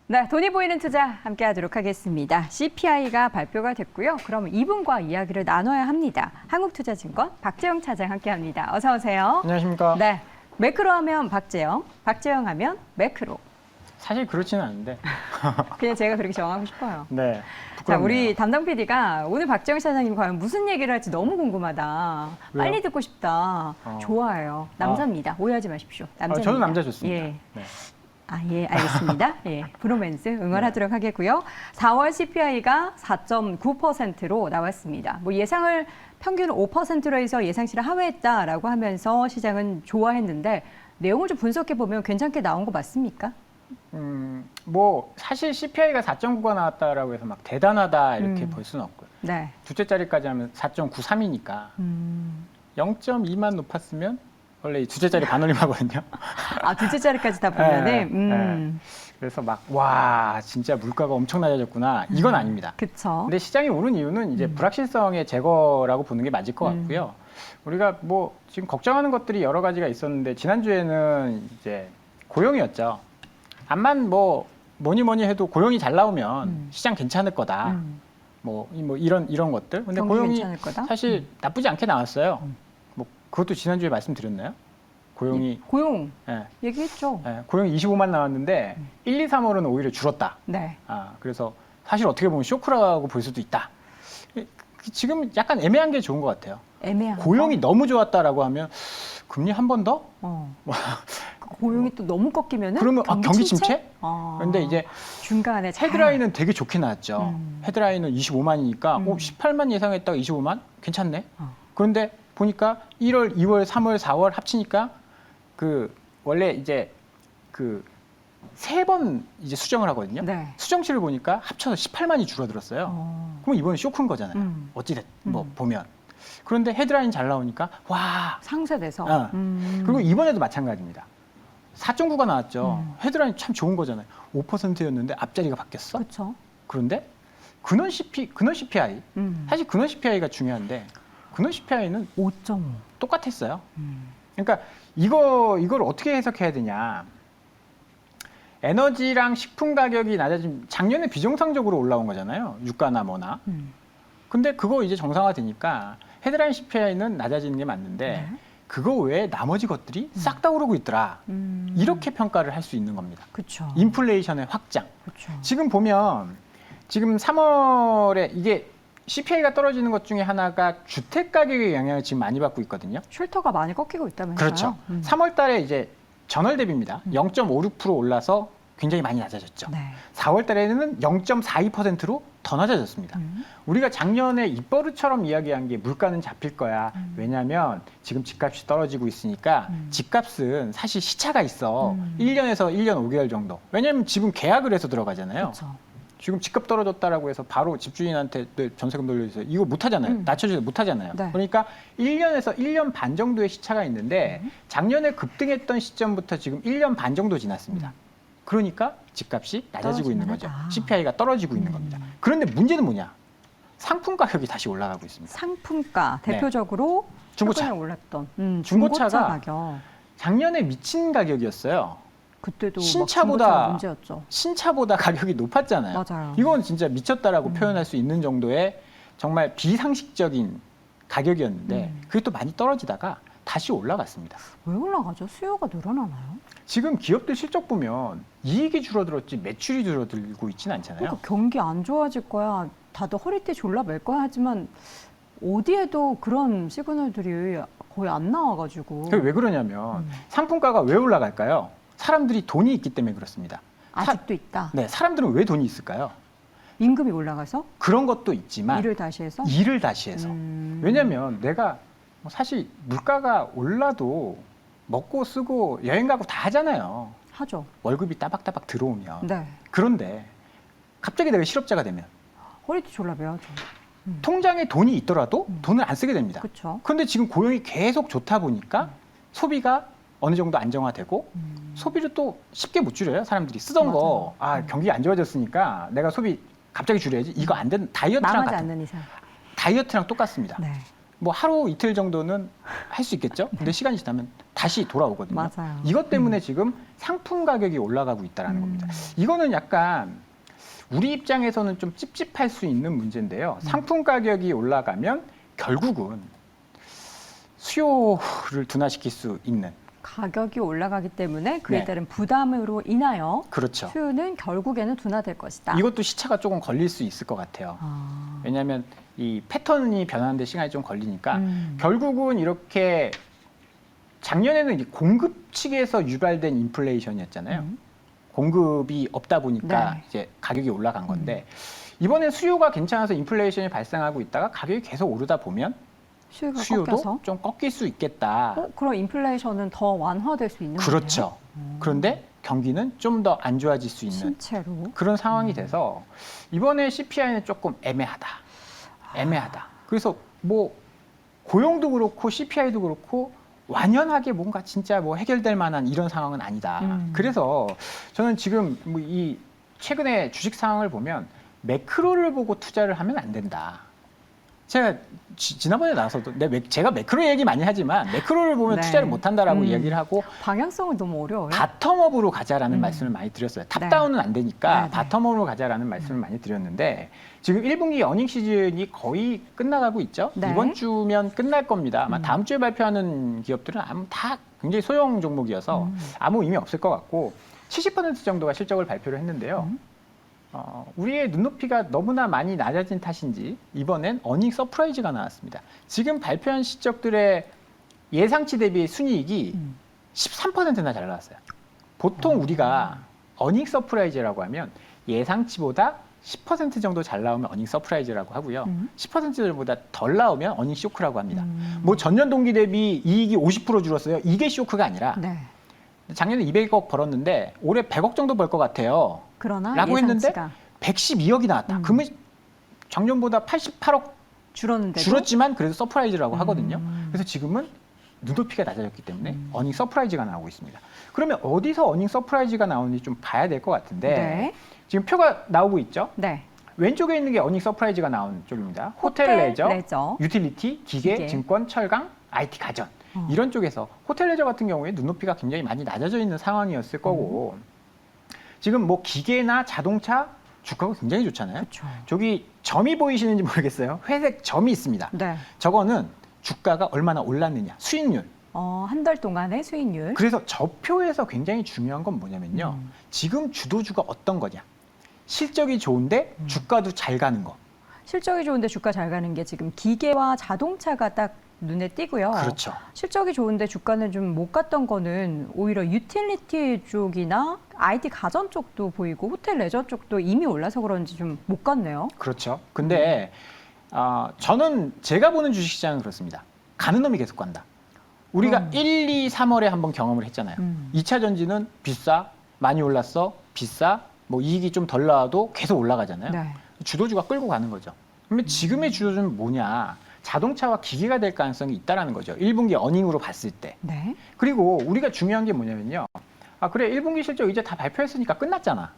네, 돈이 보이는 투자 함께하도록 하겠습니다. CPI가 발표가 됐고요. 그럼 이분과 이야기를 나눠야 합니다. 한국투자증권 박재영 차장 함께합니다. 어서 오세요. 안녕하십니까. 네, 매크로 하면 박재영, 박재영 하면 매크로. 사실 그렇지는 않은데. 그냥 제가 그렇게 정하고 싶어요. 네. 자, 부끄럽네요. 우리 담당 PD가 오늘 박재영 차장님 과연 무슨 얘기를 할지 너무 궁금하다. 왜요? 빨리 듣고 싶다. 좋아요. 남자입니다. 오해하지 마십시오. 남자입니다. 저는 남자 좋습니다. 예. 네. 아, 예, 알겠습니다. 예, 브로맨스 응원하도록 하겠고요. 4월 CPI가 4.9%로 나왔습니다. 뭐 예상을 평균 5%로 해서 예상치를 하회했다라고 하면서 시장은 좋아했는데 내용을 좀 분석해 보면 괜찮게 나온 거 맞습니까? 뭐 사실 CPI가 4.9가 나왔다라고 해서 막 대단하다 이렇게 볼 수는 없고요. 네. 둘째 자리까지 하면 4.93이니까 0.2만 높았으면 원래 이 둘째 자리 반올림하거든요. 아, 둘째 자리까지 다 보면은 네. 그래서 막 와 진짜 물가가 엄청 낮아졌구나 이건 아닙니다. 그쵸. 근데 시장이 오른 이유는 이제 불확실성의 제거라고 보는 게 맞을 것 같고요. 우리가 뭐 지금 걱정하는 것들이 여러 가지가 있었는데 지난주에는 이제 고용이었죠. 암만 뭐니 해도 고용이 잘 나오면 시장 괜찮을 거다. 뭐 이런 것들. 근데 고용이 괜찮을 거다? 사실 나쁘지 않게 나왔어요. 뭐 그것도 지난주에 말씀드렸나요? 고용이 고용 예, 얘기했죠. 예, 고용이 25만 나왔는데 1, 2, 3월은 오히려 줄었다. 네. 그래서 사실 어떻게 보면 쇼크라고 볼 수도 있다. 지금 약간 애매한 게 좋은 것 같아요. 애매한 고용이 너무 좋았다라고 하면 금리 한 번 더? 그 고용이 또 너무 꺾이면은 그러면 경기 침체? 아, 근데 이제 중간에 잘- 헤드라인은 되게 좋게 나왔죠. 헤드라인은 25만이니까 18만 예상했다가 25만? 괜찮네. 그런데 보니까 1월, 2월, 3월, 4월 합치니까 원래 이제 세 번 이제 수정을 하거든요. 네. 수정치를 보니까 합쳐서 18만이 줄어들었어요. 그럼 이번에 쇼크인 거잖아요. 어찌됐 보면. 그런데 헤드라인 잘 나오니까 와. 상쇄돼서. 그리고 이번에도 마찬가지입니다. 4.9가 나왔죠. 헤드라인 참 좋은 거잖아요. 5%였는데 앞자리가 바뀌었어. 그렇죠. 그런데 근원 CPI 사실 근원 CPI가 중요한데 근원 CPI는 5.5. 똑같았어요. 그러니까 이걸 어떻게 해석해야 되냐? 에너지랑 식품 가격이 낮아진 작년에 비정상적으로 올라온 거잖아요. 유가나 뭐나. 근데 그거 이제 정상화되니까 헤드라인 CPI는 낮아지는 게 맞는데 그거 외에 나머지 것들이 싹 다 오르고 있더라. 이렇게 평가를 할 수 있는 겁니다. 그렇죠. 인플레이션의 확장. 그렇죠. 지금 보면 지금 3월에 이게 CPI가 떨어지는 것 중에 하나가 주택 가격의 영향을 지금 많이 받고 있거든요. 쉴터가 많이 꺾이고 있다면서요? 그렇죠. 3월 달에 이제 전월 대비입니다. 0.56% 올라서 굉장히 많이 낮아졌죠. 네. 4월 달에는 0.42%로 더 낮아졌습니다. 우리가 작년에 입버릇처럼 이야기한 게 물가는 잡힐 거야. 왜냐하면 지금 집값이 떨어지고 있으니까 집값은 사실 시차가 있어. 1년에서 1년 5개월 정도. 왜냐하면 지금 계약을 해서 들어가잖아요. 그렇죠. 지금 집값 떨어졌다라고 해서 바로 집주인한테 전세금 돌려주세요. 이거 못 하잖아요. 낮춰주세요. 못 하잖아요. 네. 그러니까 1년에서 1년 반 정도의 시차가 있는데 작년에 급등했던 시점부터 지금 1년 반 정도 지났습니다. 그러니까 집값이 낮아지고 있는 거죠. 떨어지긴 하다. CPI가 떨어지고 있는 겁니다. 그런데 문제는 뭐냐? 상품 가격이 다시 올라가고 있습니다. 상품가 네. 대표적으로 중고차. 최근에 올랐던 중고차가 중고차 가격. 작년에 미친 가격이었어요. 그때도 신차보다 막 문제였죠. 신차보다 가격이 높았잖아요. 맞아요. 이건 진짜 미쳤다라고 표현할 수 있는 정도의 정말 비상식적인 가격이었는데 그게 또 많이 떨어지다가 다시 올라갔습니다. 왜 올라가죠? 수요가 늘어나나요? 지금 기업들 실적 보면 이익이 줄어들었지 매출이 줄어들고 있지는 않잖아요. 그러니까 경기 안 좋아질 거야. 다들 허리띠 졸라맬 거야 하지만 어디에도 그런 시그널들이 거의 안 나와가지고. 그게 왜 그러냐면 상품가가 왜 올라갈까요? 사람들이 돈이 있기 때문에 그렇습니다. 아직도 있다. 네, 사람들은 왜 돈이 있을까요? 임금이 올라가서 그런 것도 있지만 일을 다시 해서. 일을 다시 해서. 왜냐하면 내가 사실 물가가 올라도 먹고 쓰고 여행 가고 다 하잖아요. 하죠. 월급이 따박따박 들어오면. 네. 그런데 갑자기 내가 실업자가 되면 허리띠 졸라매야죠. 통장에 돈이 있더라도 돈을 안 쓰게 됩니다. 그렇죠. 그런데 지금 고용이 계속 좋다 보니까 소비가 어느 정도 안정화되고 소비를 또 쉽게 못 줄여요. 사람들이 쓰던 거 경기가 안 좋아졌으니까 내가 소비 갑자기 줄여야지. 이거 안 되는 망하지 다이어트랑 않는 이상. 다이어트랑 똑같습니다. 네. 뭐 하루 이틀 정도는 할 수 있겠죠. 근데 시간이 지나면 다시 돌아오거든요. 맞아요. 이것 때문에 지금 상품 가격이 올라가고 있다는 겁니다. 이거는 약간 우리 입장에서는 좀 찝찝할 수 있는 문제인데요. 상품 가격이 올라가면 결국은 수요를 둔화시킬 수 있는. 가격이 올라가기 때문에 그에 네. 따른 부담으로 인하여 그렇죠. 수요는 결국에는 둔화될 것이다. 이것도 시차가 조금 걸릴 수 있을 것 같아요. 아. 왜냐하면 이 패턴이 변하는데 시간이 좀 걸리니까 음. 결국은 이렇게 작년에는 이제 공급 측에서 유발된 인플레이션이었잖아요. 공급이 없다 보니까 네. 이제 가격이 올라간 건데 이번엔 수요가 괜찮아서 인플레이션이 발생하고 있다가 가격이 계속 오르다 보면 수요가 수요도 꺾여서 좀 꺾일 수 있겠다. 그럼 인플레이션은 더 완화될 수 있는 그렇죠. 그런데 경기는 좀 더 안 좋아질 수 거네요? 있는 신체로. 그런 상황이 돼서 이번에 CPI는 조금 애매하다. 그래서 뭐 고용도 그렇고 CPI도 그렇고 완연하게 뭔가 진짜 뭐 해결될 만한 이런 상황은 아니다. 그래서 저는 지금 뭐 이 최근에 주식 상황을 보면 매크로를 보고 투자를 하면 안 된다. 제가 지난번에 나와서도 제가 매크로 얘기 많이 하지만 매크로를 보면 네. 투자를 못 한다라고 이야기를 하고 방향성은 너무 어려워요. 바텀업으로 가자라는 말씀을 많이 드렸어요. 탑다운은 안 되니까 네, 네. 바텀업으로 가자라는 말씀을 많이 드렸는데 지금 1분기 어닝 시즌이 거의 끝나가고 있죠. 네. 이번 주면 끝날 겁니다. 아마 다음 주에 발표하는 기업들은 다 굉장히 소형 종목이어서 아무 의미 없을 것 같고 70% 정도가 실적을 발표를 했는데요. 우리의 눈높이가 너무나 많이 낮아진 탓인지 이번엔 어닝 서프라이즈가 나왔습니다. 지금 발표한 실적들의 예상치 대비 순이익이 13%나 잘 나왔어요. 보통 우리가 어닝 서프라이즈라고 하면 예상치보다 10% 정도 잘 나오면 어닝 서프라이즈라고 하고요. 10%보다 덜 나오면 어닝 쇼크라고 합니다. 뭐 전년 동기 대비 이익이 50% 줄었어요. 이게 쇼크가 아니라 네. 작년에 200억 벌었는데 올해 100억 정도 벌 것 같아요. 그러나 라고 했는데 예상치가 112억이 나왔다. 그러면 작년보다 88억 줄었는데도 줄었지만 그래도 서프라이즈라고 하거든요. 그래서 지금은 눈높이가 낮아졌기 때문에 어닝 서프라이즈가 나오고 있습니다. 그러면 어디서 어닝 서프라이즈가 나오는지 좀 봐야 될 것 같은데 네. 지금 표가 나오고 있죠. 네. 왼쪽에 있는 게 어닝 서프라이즈가 나온 쪽입니다. 호텔, 레저, 유틸리티, 기계, 증권, 철강, IT, 가전 이런 쪽에서 호텔 레저 같은 경우에 눈높이가 굉장히 많이 낮아져 있는 상황이었을 거고 지금 뭐 기계나 자동차 주가가 굉장히 좋잖아요. 그렇죠. 저기 점이 보이시는지 모르겠어요. 회색 점이 있습니다. 네. 저거는 주가가 얼마나 올랐느냐, 수익률. 한 달 동안의 수익률. 그래서 저 표에서 굉장히 중요한 건 뭐냐면요. 지금 주도주가 어떤 거냐. 실적이 좋은데 주가도 잘 가는 거. 실적이 좋은데 주가 잘 가는 게 지금 기계와 자동차가 딱 눈에 띄고요. 그렇죠. 실적이 좋은데 주가는 좀 못 갔던 거는 오히려 유틸리티 쪽이나 IT 가전 쪽도 보이고 호텔 레저 쪽도 이미 올라서 그런지 좀 못 갔네요. 그렇죠. 근데 저는 제가 보는 주식시장은 그렇습니다. 가는 놈이 계속 간다. 우리가 1, 2, 3월에 한번 경험을 했잖아요. 2차 전지는 비싸, 많이 올랐어, 비싸, 뭐 이익이 좀 덜 나와도 계속 올라가잖아요. 네. 주도주가 끌고 가는 거죠. 그러면 지금의 주도주는 뭐냐? 자동차와 기계가 될 가능성이 있다라는 거죠. 1분기 어닝으로 봤을 때. 네. 그리고 우리가 중요한 게 뭐냐면요. 그래 1분기 실적 이제 다 발표했으니까 끝났잖아.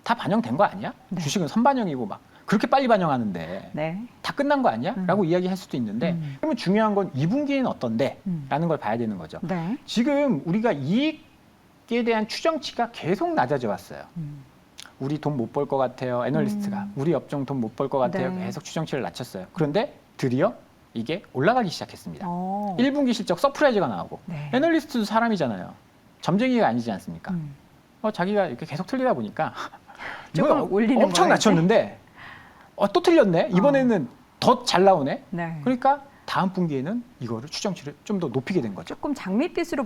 다 반영된 거 아니야? 네. 주식은 선반영이고 막 그렇게 빨리 반영하는데 네. 다 끝난 거 아니야? 라고 이야기할 수도 있는데 그러면 중요한 건 2분기는 어떤데? 라는 걸 봐야 되는 거죠. 네. 지금 우리가 이익에 대한 추정치가 계속 낮아져 왔어요. 우리 돈 못 벌 것 같아요. 애널리스트가. 우리 업종 돈 못 벌 것 같아요. 네. 계속 추정치를 낮췄어요. 그런데 드디어 이게 올라가기 시작했습니다. 1분기 실적 서프라이즈가 나오고 네. 애널리스트도 사람이잖아요. 점쟁이가 아니지 않습니까? 자기가 이렇게 계속 틀리다 보니까 조금 이건 올리는 엄청 거야, 낮췄는데 또 틀렸네. 이번에는 더 잘 나오네. 네. 그러니까 다음 분기에는 이거를 추정치를 좀 더 높이게 된 거죠. 조금 장밋빛으로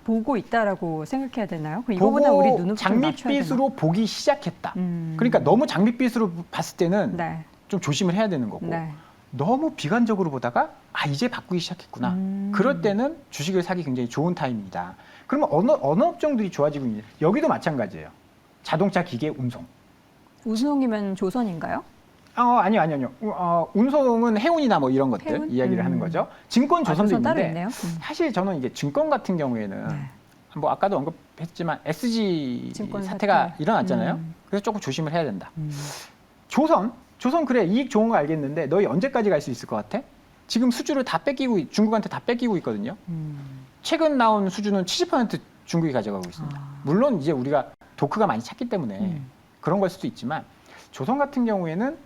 보고 있다라고 생각해야 되나요? 그럼 이거보다 우리 눈높이 좀 낮춰야 되나? 장밋빛으로 보기 시작했다. 그러니까 너무 장밋빛으로 봤을 때는 네. 좀 조심을 해야 되는 거고 네. 너무 비관적으로 보다가 이제 바꾸기 시작했구나. 그럴 때는 주식을 사기 굉장히 좋은 타임입니다. 그러면 어느 업종들이 좋아지고 있냐? 여기도 마찬가지예요. 자동차, 기계, 운송. 우승이면 조선인가요? 아니요. 운송은 해운이나 뭐 이런 것들 해운? 이야기를 하는 거죠. 증권 조선도 조선 따로 있는데 있네요. 사실 저는 이게 증권 같은 경우에는 네. 뭐 아까도 언급했지만 SG 증권 사태가 사태. 일어났잖아요. 그래서 조금 조심을 해야 된다. 조선 그래 이익 좋은 거 알겠는데 너희 언제까지 갈 수 있을 것 같아? 지금 수주를 다 뺏기고 중국한테 다 뺏기고 있거든요. 최근 나온 수주는 70% 중국이 가져가고 있습니다. 물론 이제 우리가 도크가 많이 찼기 때문에 그런 걸 수도 있지만 조선 같은 경우에는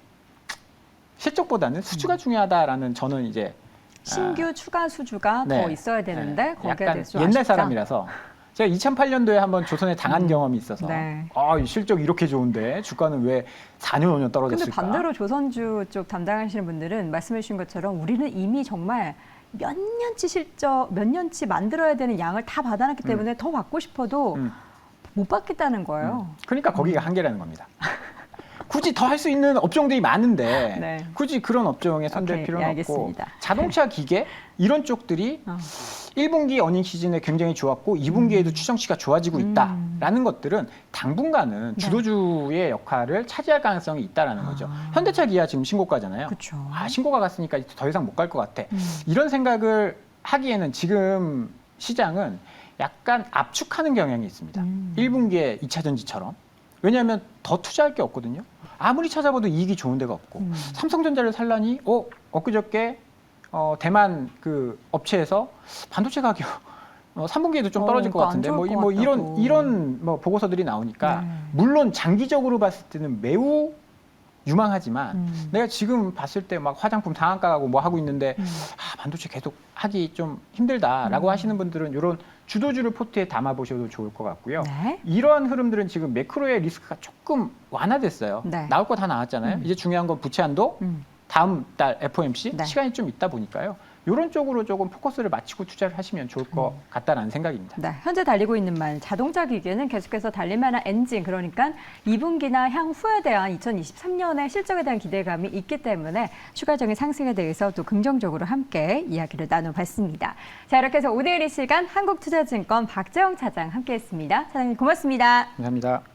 실적보다는 수주가 중요하다라는 저는 이제 신규 추가 수주가 네. 더 있어야 되는데 거기에 약간 대해서 옛날 아쉽다. 사람이라서 제가 2008년도에 한번 조선에 당한 경험이 있어서 네. 이 실적 이렇게 좋은데 주가는 왜 4년 5년 근데 떨어졌을까? 반대로 조선주 쪽 담당하시는 분들은 말씀해 주신 것처럼 우리는 이미 정말 몇 년치 실적, 몇 년치 만들어야 되는 양을 다 받아놨기 때문에 더 받고 싶어도 못 받겠다는 거예요. 그러니까 거기가 한계라는 겁니다. 굳이 더 할 수 있는 업종들이 많은데 네. 굳이 그런 업종에 손댈 오케이, 필요는 알겠습니다. 없고 자동차, 기계 이런 쪽들이 1분기 어닝 시즌에 굉장히 좋았고 2분기에도 추정치가 좋아지고 있다라는 것들은 당분간은 네. 주도주의 역할을 차지할 가능성이 있다라는 거죠. 현대차, 기아 지금 신고가잖아요. 그렇죠. 신고가 갔으니까 이제 더 이상 못 갈 것 같아. 이런 생각을 하기에는 지금 시장은 약간 압축하는 경향이 있습니다. 1분기에 2차 전지처럼. 왜냐하면 더 투자할 게 없거든요. 아무리 찾아봐도 이익이 좋은 데가 없고 삼성전자를 살라니 엊그저께 대만 그 업체에서 반도체 가격 3분기에도 좀 떨어질 것 그거 안 같은데 좋을 것 뭐 같다고. 이런 뭐 보고서들이 나오니까 네. 물론 장기적으로 봤을 때는 매우 유망하지만 내가 지금 봤을 때 막 화장품 상한가 가고 뭐 하고 있는데 반도체 계속 하기 좀 힘들다라고 하시는 분들은 이런 주도주를 포트에 담아 보셔도 좋을 것 같고요. 네. 이러한 흐름들은 지금 매크로의 리스크가 조금 완화됐어요. 네. 나올 거 다 나왔잖아요. 이제 중요한 건 부채 한도, 다음 달 FOMC 네. 시간이 좀 있다 보니까요. 이런 쪽으로 조금 포커스를 맞추고 투자를 하시면 좋을 것 같다라는 생각입니다. 네, 현재 달리고 있는 말 자동차 기계는 계속해서 달릴 만한 엔진, 그러니까 2분기나 향후에 대한 2023년의 실적에 대한 기대감이 있기 때문에 추가적인 상승에 대해서 또 긍정적으로 함께 이야기를 나눠봤습니다. 자, 이렇게 해서 오늘 이 시간 한국투자증권 박재영 차장 함께했습니다. 차장님 고맙습니다. 감사합니다.